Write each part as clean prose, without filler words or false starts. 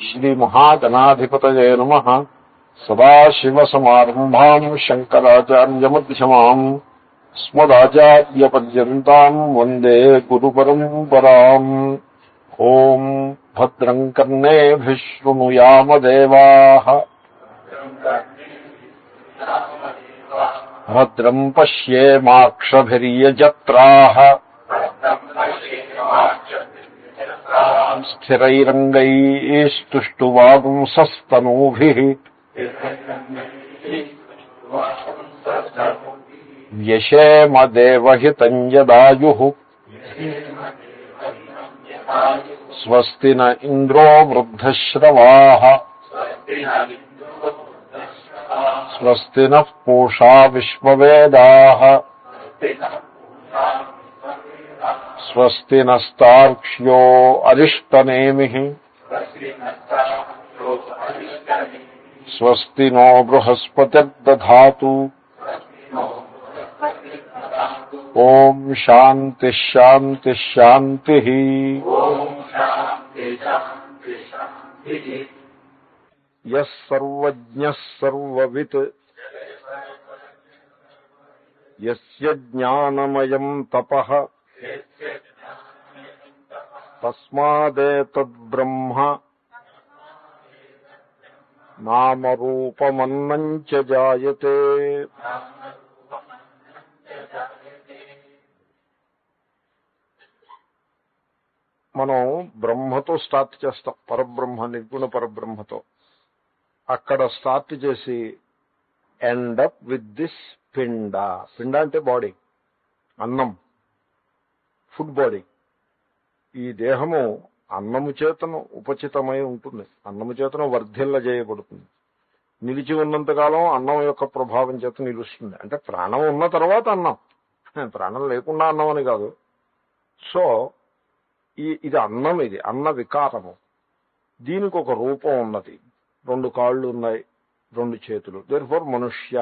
శ్రీమహాగణాధిపతయే నమః. సదాశివసమారంభాం శంకరాచార్యమధ్యమాం అస్మదాచార్యపర్యంతాం వందే గురుపరంపరాం. ఓం భద్రం కర్ణేభిః శృణుయామ దేవాః, భద్రం పశ్యేమాక్షభిర్యజత్రాః, స్థిరైరంగైస్తుష్టువాగుంసస్తనూభిః, వ్యశేమ దేవహితం యదాయుః. స్వస్తి న ఇంద్రో వృద్ధశ్రవాః, స్వస్తి నః పూషా విశ్వవేదాః, స్వస్తి నస్తార్క్ష్యో అరిష్టనేమిః, స్వస్తి నో బృహస్పతిర్దధాతు. ఓం శాంతి శాంతి శాంతి. యః సర్వజ్ఞః సర్వవిత్, యస్య జ్ఞానమయం తపః, తస్మాదేతద్బ్రహ్మ నామరూపమన్నం చ జాయతే. మనం బ్రహ్మతో స్టార్ట్ చేస్తాం, పరబ్రహ్మ, నిర్గుణ పరబ్రహ్మతో. అక్కడ స్టార్ట్ చేసి ఎండ్ అప్ విత్ దిస్ పిండ. పిండ అంటే బాడీ, అన్నం, ఫుడ్ బాడీ. ఈ దేహము అన్నము చేతను ఉపచితమై ఉంటుంది, అన్నము చేతను వర్ధిల్ల చేయబడుతుంది. నిలిచి ఉన్నంతకాలం అన్నం యొక్క ప్రభావం చేత నిలుస్తుంది. అంటే ప్రాణం ఉన్న తర్వాత అన్నం, ప్రాణం లేకుండా అన్నం అని కాదు. సో ఇది అన్నం, ఇది అన్న వికారము. దీనికి ఒక రూపం ఉన్నది, 2 కాళ్ళు ఉన్నాయి, 2 చేతులు. దేర్ఫోర్ మనుష్య.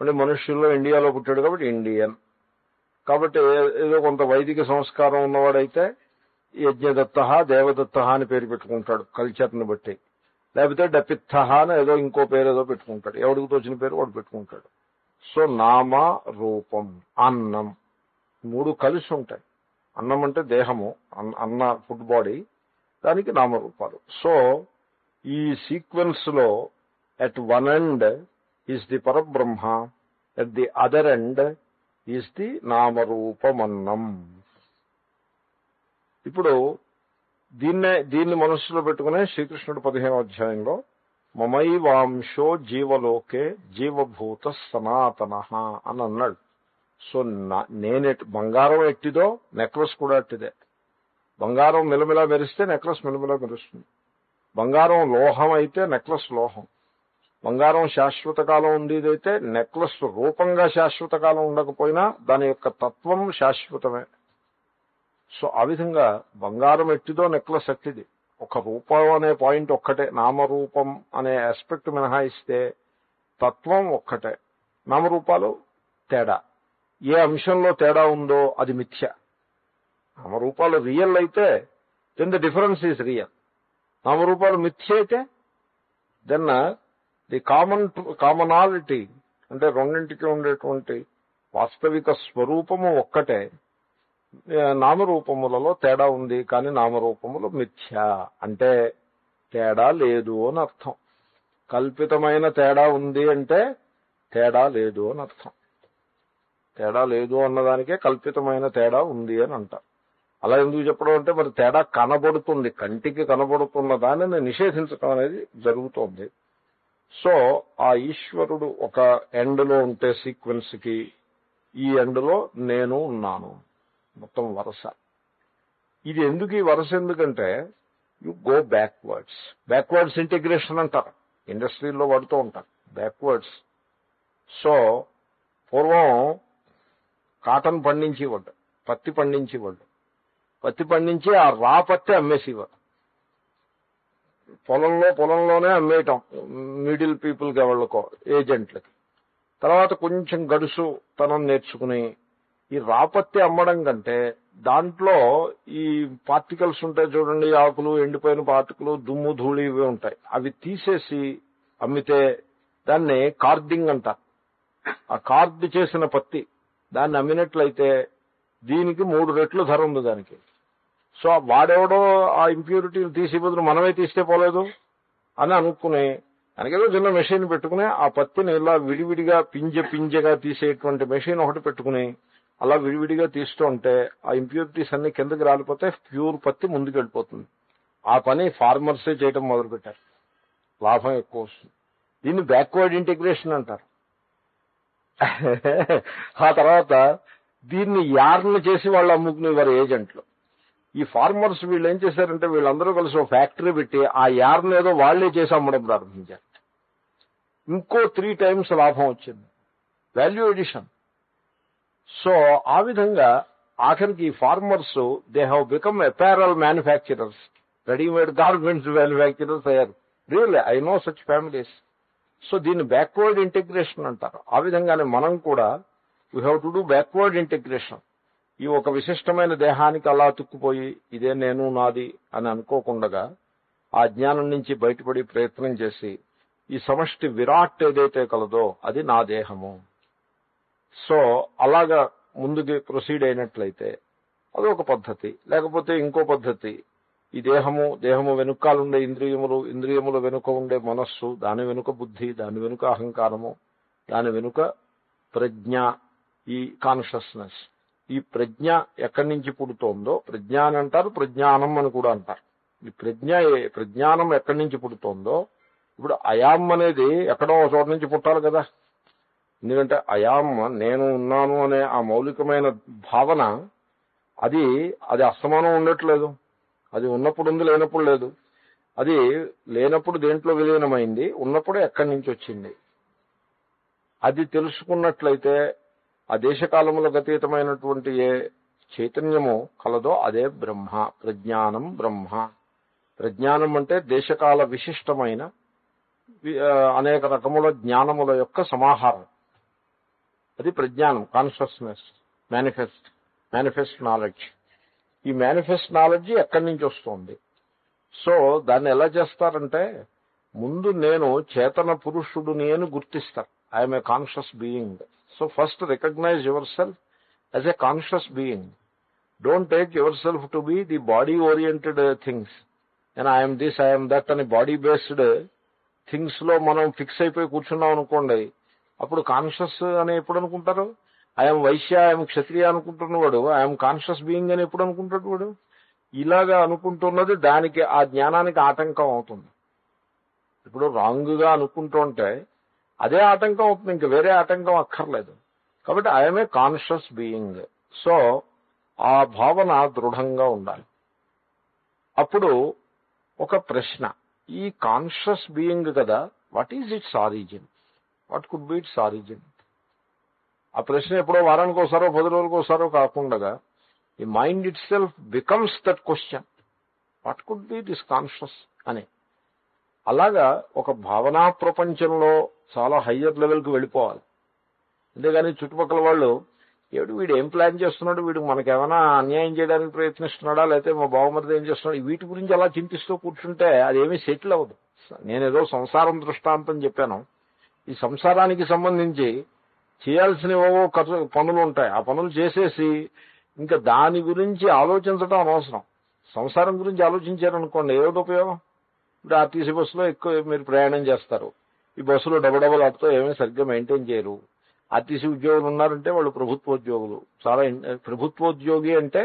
అంటే మనుష్యుల్లో ఇండియాలో పుట్టాడు కాబట్టి ఇండియన్. కాబట్టి ఏదో కొంత వైదిక సంస్కారం ఉన్నవాడైతే యజ్ఞదత్త, దేవదత్త అని పేరు పెట్టుకుంటాడు కల్చర్ని బట్టి. లేకపోతే డపిత్త అని ఏదో ఇంకో పేరు ఏదో పెట్టుకుంటాడు, ఎవడికి తోచిన పేరు వాడు పెట్టుకుంటాడు. సో నామ రూపం, అన్నం, 3 కలిసి ఉంటాయి. అన్నం అంటే దేహము, అన్న ఫుడ్ బాడీ, దానికి నామరూపాలు. సో ఈ సీక్వెన్స్ లో at one end is the Parabrahma, at the other end is the నామరూపమన్నం. ఇప్పుడు దీన్ని మనస్సులో పెట్టుకునే శ్రీకృష్ణుడు 15వ అధ్యాయంలో మమైవాంశో జీవలోకే జీవభూత సనాతనః అని అన్నాడు. సో బంగారం ఎట్టిదో నెక్లెస్ కూడా ఎట్టిదే. బంగారం మిలమిలా మెరిస్తే నెక్లెస్ మిలమిలా మెరుస్తుంది. బంగారం లోహం అయితే నెక్లెస్ లోహం. బంగారం శాశ్వత కాలం ఉండేదైతే నెక్లెస్ రూపంగా శాశ్వత కాలం ఉండకపోయినా దాని యొక్క తత్వం శాశ్వతమే. సో ఆ విధంగా బంగారం ఎట్టిదో నెక్లెస్ ఎట్టిది. ఒక రూపం అనే పాయింట్ ఒక్కటే, నామరూపం అనే ఆస్పెక్ట్ మినహాయిస్తే తత్వం ఒక్కటే. నామరూపాలు తేడా, ఏ అంశంలో తేడా ఉందో అది మిథ్య. నామరూపాలు రియల్ అయితే then the difference is real. నామరూపాలు మిథ్య అయితే దెన్ ది కామనాలిటీ, అంటే రెండింటికి ఉండేటువంటి వాస్తవిక స్వరూపము ఒక్కటే. నామరూపములలో తేడా ఉంది, కానీ నామరూపములు మిథ్య అంటే తేడా లేదు అని అర్థం. కల్పితమైన తేడా ఉంది అంటే తేడా లేదు అని అర్థం. తేడా లేదు అన్నదానికే కల్పితమైన తేడా ఉంది అని అంటారు. అలా ఎందుకు చెప్పడం అంటే మరి తేడా కనబడుతుంది, కంటికి కనబడుతున్న దానిని నిషేధించడం అనేది జరుగుతోంది. సో ఆ ఈశ్వరుడు ఒక ఎండ్లో ఉంటే సీక్వెన్స్ కి, ఈ ఎండ్లో నేను ఉన్నాను, మొత్తం వరుస. ఇది ఎందుకు ఈ వరుస ఎందుకంటే యు గో బ్యాక్వర్డ్స్ ఇంటిగ్రేషన్ అంటారు, ఇండస్ట్రీల్లో వాడుతూ ఉంటారు బ్యాక్వర్డ్స్. సో పూర్వం కాటన్ పండించేవాడు, పత్తి పండించేవాడు. పత్తి పండించి ఆ రా పత్తి అమ్మేసేవాడు. పొలంలోనే అమ్మేయటం మిడిల్ పీపుల్కి, ఎవరికో ఏజెంట్లకి. తర్వాత కొంచెం గడుసు తనం నేర్చుకుని ఈ రాపత్తి అమ్మడం కంటే దాంట్లో ఈ పార్టికల్స్ ఉంటాయి చూడండి, ఆకులు, ఎండిపోయిన పార్టికలు, దుమ్ము, ధూళి ఇవి ఉంటాయి. అవి తీసేసి అమ్మితే దాన్ని కార్డింగ్ అంటారు. ఆ కార్డ్ చేసిన పత్తి దాన్ని అమ్మినట్లయితే దీనికి 3 రెట్లు ధర ఉంది దానికి. సో వాడెవడో ఆ ఇంప్యూరిటీలు తీసి బదులు మనమే తీస్తే పోలేదు అని అనుకుని దానికేదో చిన్న మెషిన్ పెట్టుకుని ఆ పత్తిని ఇలా విడివిడిగా పింజగా తీసేటువంటి మెషిన్ ఒకటి పెట్టుకుని అలా విడివిడిగా తీస్తూ ఉంటే ఆ ఇంప్యూరిటీస్ అన్ని కిందకి రాలిపోతే ప్యూర్ పత్తి ముందుకు వెళ్ళిపోతుంది. ఆ పని ఫార్మర్సే చేయడం మొదలుపెట్టారు. లాభం ఎక్కువ వస్తుంది. దీన్ని బ్యాక్వర్డ్ ఇంటిగ్రేషన్ అంటారు. ఆ తర్వాత దీన్ని యార్న్ చేసి వాళ్ళు అమ్ముకునేవారు ఏజెంట్లు. ఈ ఫార్మర్స్ వీళ్ళు ఏం చేశారంటే వీళ్ళందరూ కలిసి ఒక ఫ్యాక్టరీ పెట్టి ఆ యార్న్ ఏదో వాళ్లే చేసి అమ్మడం ప్రారంభించారు. ఇంకో 3 times లాభం వచ్చింది. Value addition. సో ఆ విధంగా ఆఖరికి ఈ farmers they have become apparel manufacturers, readymade garments manufacturers అయ్యారు. Really I know such families. So దీన్ని బ్యాక్వర్డ్ ఇంటిగ్రేషన్ అంటారు. ఆ విధంగానే మనం కూడా we have to do backward integration. ఈ ఒక విశిష్టమైన దేహానికి అలా తుక్కుపోయి ఇదే నేను నాది అని అనుకోకుండా ఆ జ్ఞానం నుంచి బయటపడి ప్రయత్నం చేసి ఈ సమష్టి విరాట్ ఏదైతే కలదో అది నా దేహము. సో అలాగా ముందుకి ప్రొసీడ్ అయినట్లయితే అదొక పద్ధతి. లేకపోతే ఇంకో పద్ధతి, ఈ దేహము వెనుకాలుండే ఇంద్రియముల వెనుక ఉండే మనస్సు, దాని వెనుక బుద్ధి, దాని వెనుక అహంకారము, దాని వెనుక ప్రజ్ఞ, ఈ కాన్షియస్నెస్. ఈ ప్రజ్ఞ ఎక్కడి నుంచి పుడుతోందో ప్రజ్ఞ అని అంటారు, ప్రజ్ఞానం అని కూడా అంటారు. ఈ ప్రజ్ఞానం ఎక్కడి నుంచి పుడుతోందో, ఇప్పుడు అయాం అనేది ఎక్కడో ఒక చోట నుంచి పుట్టాలి కదా. ఎందుకంటే అయాం నేను ఉన్నాను అనే ఆ మౌలికమైన భావన అది అస్తమానం ఉండట్లేదు. అది ఉన్నప్పుడు ఉంది, లేనప్పుడు లేదు. అది లేనప్పుడు దేంట్లో విలీనమైంది, ఉన్నప్పుడు ఎక్కడి నుంచి వచ్చింది అది తెలుసుకున్నట్లయితే ఆ దేశకాలములకు అతీతమైనటువంటి ఏ చైతన్యము కలదో అదే బ్రహ్మ. ప్రజ్ఞానం బ్రహ్మ. ప్రజ్ఞానం అంటే దేశకాల విశిష్టమైన అనేక రకముల జ్ఞానముల యొక్క సమాహారం. అది ప్రజ్ఞానం, కాన్షియస్నెస్, మేనిఫెస్ట్ నాలెడ్జ్. ఈ మేనిఫెస్ట్ నాలెడ్జ్ ఎక్కడి నుంచి వస్తుంది? సో దాన్ని ఎలా చేస్తారంటే ముందు నేను చేతన పురుషుడుని అని గుర్తిస్తారు. I am a conscious being. So first recognise yourself as a conscious being. Don't take yourself to be the body oriented things. And I am this, I am that అని బాడీ బేస్డ్ థింగ్స్ లో మనం fix అయిపోయి కూర్చున్నాం అనుకోండి, అప్పుడు conscious అని ఎప్పుడు అనుకుంటారు? ఐఎమ్ వైశ్య, ఐఎమ్ క్షత్రియ అనుకుంటున్నవాడు ఐఎమ్ కాన్షియస్ బీయింగ్ అని ఎప్పుడు అనుకుంటాడు వాడు? ఇలాగా అనుకుంటున్నది దానికి, ఆ జ్ఞానానికి ఆటంకం అవుతుంది. ఇప్పుడు రాంగ్గా అనుకుంటుంటే అదే ఆటంకం అవుతుంది, ఇంక వేరే ఆటంకం అక్కర్లేదు. కాబట్టి I'm a conscious being. So ఆ భావన దృఢంగా ఉండాలి. అప్పుడు ఒక ప్రశ్న, ఈ కాన్షియస్ బీయింగ్ కదా, what is its origin? What could be its origin? ఆ ప్రశ్న ఎప్పుడో వారానికి ఒకసారో 10 రోజులకు ఒకసారో కాకుండా ఈ mind it self becomes that question, what could be this conscious అని. అలాగా ఒక భావనా ప్రపంచంలో చాలా హయ్యర్ లెవెల్కి వెళ్ళిపోవాలి. అంతేగాని చుట్టుపక్కల వాళ్ళు వీడు ఏం ప్లాన్ చేస్తున్నాడు, వీడు మనకేమైనా అన్యాయం చేయడానికి ప్రయత్నిస్తున్నాడా, లేకపోతే మా బావమరిది ఏం చేస్తున్నాడు, వీటి గురించి అలా చింతిస్తూ కూర్చుంటే అదేమీ సెటిల్ అవ్వదు. నేనేదో సంసారం దృష్టాంతం చెప్పాను. ఈ సంసారానికి సంబంధించి చేయాల్సినవో పనులు ఉంటాయి. ఆ పనులు చేసేసి ఇంకా దాని గురించి ఆలోచించడం అనవసరం. సంసారం గురించి ఆలోచించారనుకోండి ఏమిటి ఉపయోగం? ఇప్పుడు ఆర్టీసీ బస్సులో ఎక్కువ మీరు ప్రయాణం చేస్తారు. ఈ బస్సులో డబడబలాడుతూ ఏమీ సరిగ్గా మెయింటైన్ చేయరు. ఆర్టీసీ ఉద్యోగులు ఉన్నారంటే వాళ్ళు ప్రభుత్వోద్యోగులు. చాలా ప్రభుత్వోద్యోగి అంటే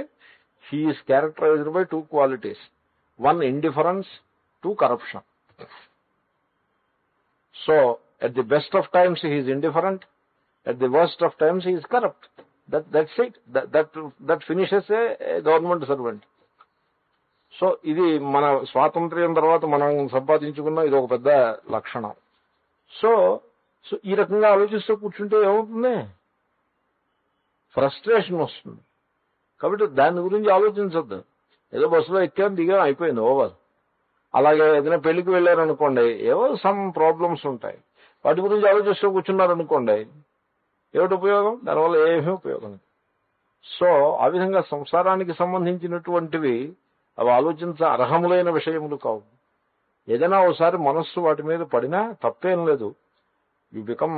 he is characterised by 2 qualities. 1 indifference, 2 corruption. So at the best of times he is indifferent, at the worst of times he is corrupt. That's it. That finishes a government servant. So ఇది మన స్వాతంత్ర్యం తర్వాత మనం సంపాదించుకున్న ఇది ఒక పెద్ద లక్షణం. సో ఈ రకంగా ఆలోచిస్తూ కూర్చుంటే ఏమవుతుంది? ఫ్రస్ట్రేషన్ వస్తుంది. కాబట్టి దాని గురించి ఆలోచించద్దు. ఏదో బస్సులో ఎక్కాం, దిగాం, అయిపోయింది, ఓవర్. అలాగే ఏదైనా పెళ్లికి వెళ్ళారనుకోండి, ఏవో సమ్ ప్రాబ్లమ్స్ ఉంటాయి, వాటి గురించి ఆలోచిస్తూ కూర్చున్నారనుకోండి, ఏమిటి ఉపయోగం? దానివల్ల ఏమీ ఉపయోగం లేదు. సో ఆ విధంగా సంసారానికి సంబంధించినటువంటివి అవి అర్హములైన విషయములు కావు. ఏదైనా ఒకసారి మనస్సు వాటి మీద పడినా తప్పేం లేదు. You become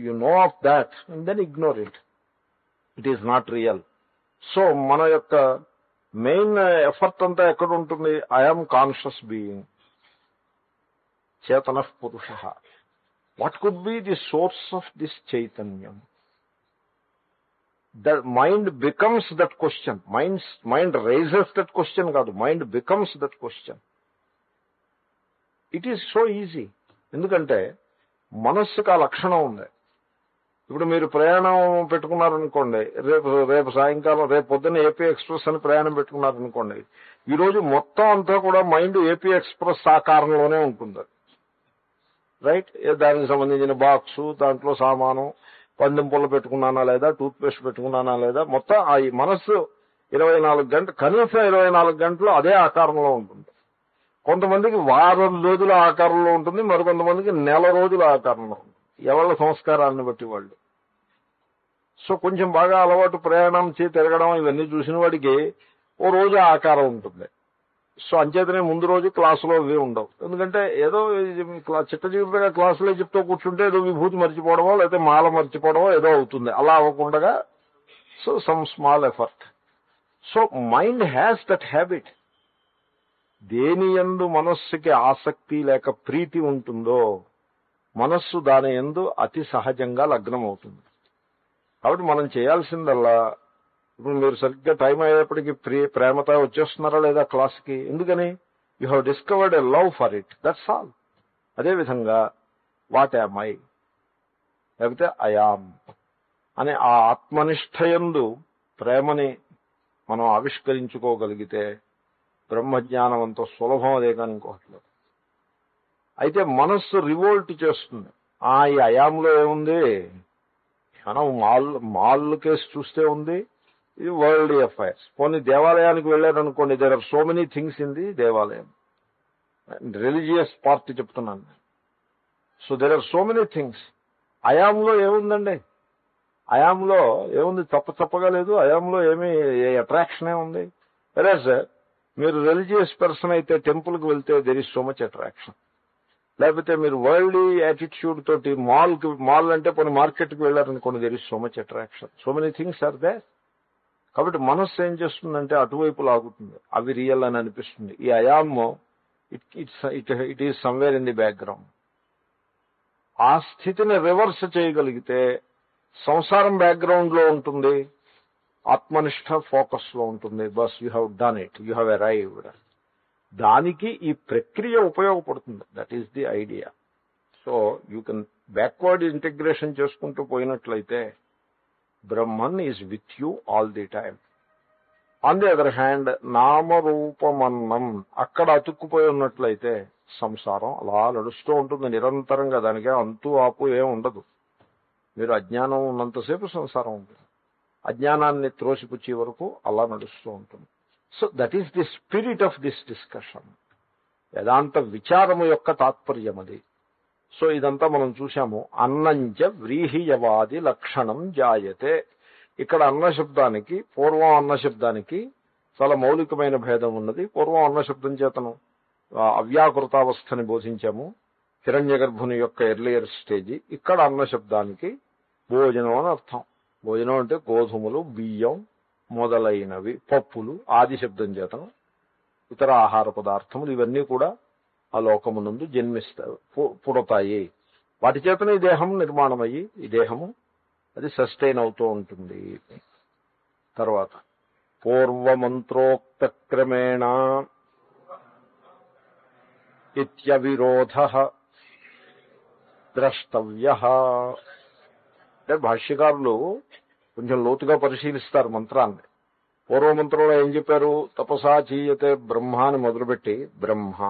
you know of that and then ignore it. It is not real. So మన యొక్క మెయిన్ ఎఫర్ట్ అంతా ఎక్కడ ఉంటుంది? ఐఎమ్ కాన్షియస్ బీయింగ్, చేతన పురుష. What could be the source of this చైతన్యం? The mind becomes that question. Mind raises that question కాదు, mind becomes that question. It is so easy. ఎందుకంటే మనస్సుకు ఆ లక్షణం ఉంది. ఇప్పుడు మీరు ప్రయాణం పెట్టుకున్నారనుకోండి, రేపు సాయంకాలం, రేపు పొద్దున్న ఏపీ ఎక్స్ప్రెస్ అని ప్రయాణం పెట్టుకున్నారనుకోండి, ఈరోజు మొత్తం అంతా కూడా మైండ్ ఏపీ ఎక్స్ప్రెస్ ఆకారంలోనే ఉంటుంది. రైట్? దానికి సంబంధించిన బాక్సు, దాంట్లో సామాను, పందెం పుల్ల పెట్టుకున్నానా లేదా, టూత్ పేస్ట్ పెట్టుకున్నానా లేదా, మొత్తం ఆ మనస్సు 24 గంటలు, కనీసం 24 గంటలు అదే ఆకారంలో ఉంటుంది. కొంతమందికి వారం రోజుల ఆకారంలో ఉంటుంది, మరికొంతమందికి నెల రోజుల ఆకారంలో ఉంటుంది. ఎవరి సంస్కారాన్ని బట్టి వాళ్ళు. సో కొంచెం బాగా అలవాటు ప్రయాణం తిరగడం ఇవన్నీ చూసిన వాడికి ఓ రోజు ఆకారం ఉంటుంది. సో అంచేతనే ముందు రోజు క్లాసులో ఇవి ఉండవు. ఎందుకంటే ఏదో చిట్ట చివరిగా క్లాసులో చెప్తూ కూర్చుంటే ఏదో విభూతి మర్చిపోవడమో లేకపోతే మాల మర్చిపోవడమో ఏదో అవుతుంది. అలా అవ్వకుండా so some small effort. So mind has that habit. దేని యందు మనస్సుకి ఆసక్తి లేక ప్రీతి ఉంటుందో మనస్సు దాని యందు అతి సహజంగా లగ్నం అవుతుంది. కాబట్టి మనం చేయాల్సిందల్లా, ఇప్పుడు మీరు సరిగ్గా టైం అయ్యేప్పటికీ ప్రేమతో వచ్చేస్తున్నారా లేదా క్లాస్కి? ఎందుకని? You have discovered a love for it, that's all. అదేవిధంగా వాట్ యామ్ ఐ, లేకపోతే ఐయామ్ అనే ఆ ఆత్మనిష్టయందు ప్రేమని మనం ఆవిష్కరించుకోగలిగితే బ్రహ్మజ్ఞానం అంత సులభం అదే కానీ ఇంకోట్లేదు. అయితే మనస్సు రివోల్ట్ చేస్తుంది. ఈ అయాంలో ఏముంది? మనం మాల్ కేసు చూస్తే ఉంది, ఇది వరల్డ్ అఫైర్స్. పోనీ దేవాలయానికి వెళ్ళారనుకోండి, there are so many things in the devalayam. Religious part చెప్తున్నాను. So there are so many things. అయాంలో ఏముందండి? అయాంలో ఏముంది? తప్పగా లేదు. అయాంలో ఏమీ అట్రాక్షన్ ఏముంది? వెరాజ్ మీరు రిలీజియస్ పర్సన్ అయితే టెంపుల్కి వెళ్తే there is so much attraction. లేకపోతే మీరు వరల్డ్ యాటిట్యూడ్ తోటి మాల్ అంటే కొన్ని మార్కెట్కి వెళ్ళారనుకోండి, there is so much attraction. So many things are there. కాబట్టి మనస్సు ఏం చేస్తుందంటే అటువైపు లాగుతుంది. అవి రియల్ అని అనిపిస్తుంది. ఈ I am it is somewhere in the background. ఆ స్థితిని రివర్స్ చేయగలిగితే సంసారం బ్యాక్గ్రౌండ్ లో ఉంటుంది, ఆత్మనిష్ట ఫోకస్ లో ఉంటుంది. బస్ you have done it, you have arrived. దానికి ఈ ప్రక్రియ ఉపయోగపడుతుంది. That is the idea. So you can backward integration చేసుకుంటూ పోయినట్లయితే Brahman is with you all the time. On the other hand నామరూపమన్నం అక్కడ అతుక్కుపోయి ఉన్నట్లయితే సంసారం అలా నడుస్తూ ఉంటుంది నిరంతరంగా. దానికే అంతు ఆపు ఏం ఉండదు. మీరు అజ్ఞానం ఉన్నంతసేపు సంసారం ఉంటుంది, అజ్ఞానాన్ని త్రోసిపుచ్చే వరకు అలా నడుస్తూ ఉంటుంది. So that is the spirit of this discussion. వేదాంత విచారము యొక్క తాత్పర్యం అది. సో ఇదంతా మనం చూశాము. అన్నంచ వ్రీహియవాది లక్షణం జాయతే. ఇక్కడ అన్న శబ్దానికి పూర్వం అన్న శబ్దానికి చాలా మౌలికమైన భేదం ఉన్నది. పూర్వం అన్న శబ్దం చేతను అవ్యాకృతావస్థని బోధించాము, హిరణ్యగర్భుని యొక్క ఎర్లియర్ స్టేజి. ఇక్కడ అన్న శబ్దానికి భోజనం అని అర్థం. భోజనం అంటే గోధుమలు, బియ్యం మొదలైనవి, పప్పులు ఆది శబ్దం చేతను ఇతర ఆహార పదార్థములు ఇవన్నీ కూడా ఆ లోకమునందు జన్మిస్తాయి, పుడతాయి. వాటి చేతనే ఈ దేహం నిర్మాణమయ్యి ఈ దేహము అది సస్టైన్ అవుతూ ఉంటుంది. తర్వాత పూర్వమంత్రోక్త క్రమేణ ఇత్యవిరోధ ద్రష్టవ్య. అంటే భాష్యకారులు కొంచెం లోతుగా పరిశీలిస్తారు మంత్రాన్ని. పూర్వమంత్రంలో ఏం చెప్పారు? తపసా చీయతే బ్రహ్మ అని మొదలుపెట్టి బ్రహ్మ.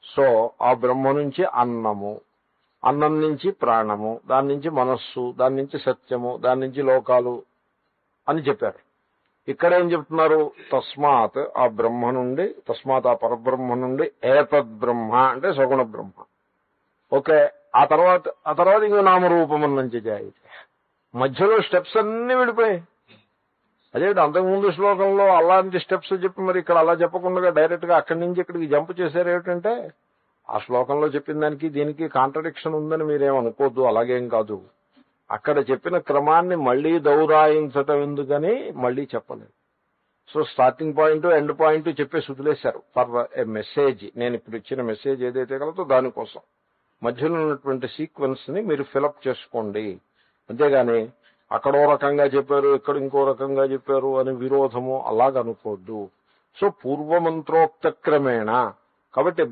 సో ఆ బ్రహ్మ నుంచి అన్నము, అన్నం నుంచి ప్రాణము, దాని నుంచి మనస్సు, దాని నుంచి సత్యము, దాని నుంచి లోకాలు అని చెప్పారు. ఇక్కడ ఏం చెప్తున్నారు? తస్మాత్ ఆ బ్రహ్మ నుండి, తస్మాత్ ఆ పరబ్రహ్మ నుండి ఏతద్ బ్రహ్మ అంటే సగుణ బ్రహ్మ. ఓకే. ఆ తర్వాత ఇంకో నామరూపం నుంచి జాయితే. మధ్యలో స్టెప్స్ అన్ని విడిపోయాయి. అదే అంతకుముందు శ్లోకంలో అలాంటి స్టెప్స్ చెప్పి మరి ఇక్కడ అలా చెప్పకుండా డైరెక్ట్ గా అక్కడి నుంచి ఇక్కడికి జంప్ చేశారు ఏమిటంటే ఆ శ్లోకంలో చెప్పిన దానికి దీనికి కాంట్రడిక్షన్ ఉందని మీరేమనుకోవద్దు. అలాగేం కాదు. అక్కడ చెప్పిన క్రమాన్ని మళ్లీ దౌరాయించటం ఎందుకని మళ్లీ చెప్పలేదు. So starting point end point చెప్పేసి వదిలేశారు ఫర్ ఎ మెసేజ్. నేను ఇప్పుడు ఇచ్చిన మెసేజ్ ఏదైతే కలదో దానికోసం మధ్యలో ఉన్నటువంటి సీక్వెన్స్ ని మీరు ఫిలప్ చేసుకోండి. అంతేగాని అక్కడో రకంగా చెప్పారు ఇక్కడ ఇంకో రకంగా చెప్పారు అని విరోధము అలాగనుకోవద్దు. సో పూర్వమంత్రోక్త క్రమేణ కాబట్టి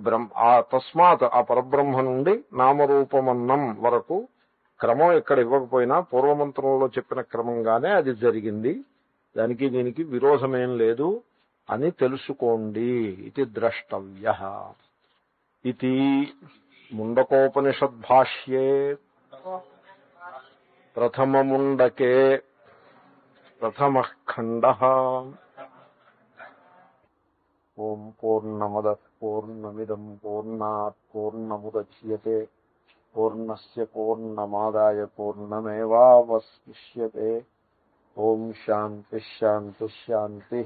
ఆ తస్మాత్ ఆ పరబ్రహ్మ నుండి నామరూపమన్నం వరకు క్రమం ఇక్కడ ఇవ్వకపోయినా పూర్వమంత్రంలో చెప్పిన క్రమంగానే అది జరిగింది. దానికి దీనికి విరోధమేం లేదు అని తెలుసుకోండి. ఇది ద్రష్టవ్య. ఇది ముండకోపనిషద్భాష్యే ప్రథమముండకే ప్రథమః ఖండః. ఓం పూర్ణమదః పూర్ణమిదం పూర్ణాత్ పూర్ణముదచ్యతే పూర్ణస్య పూర్ణమాదాయ పూర్ణమేవావశిష్యతే. ఓం శాంతి శాంతి శాంతి.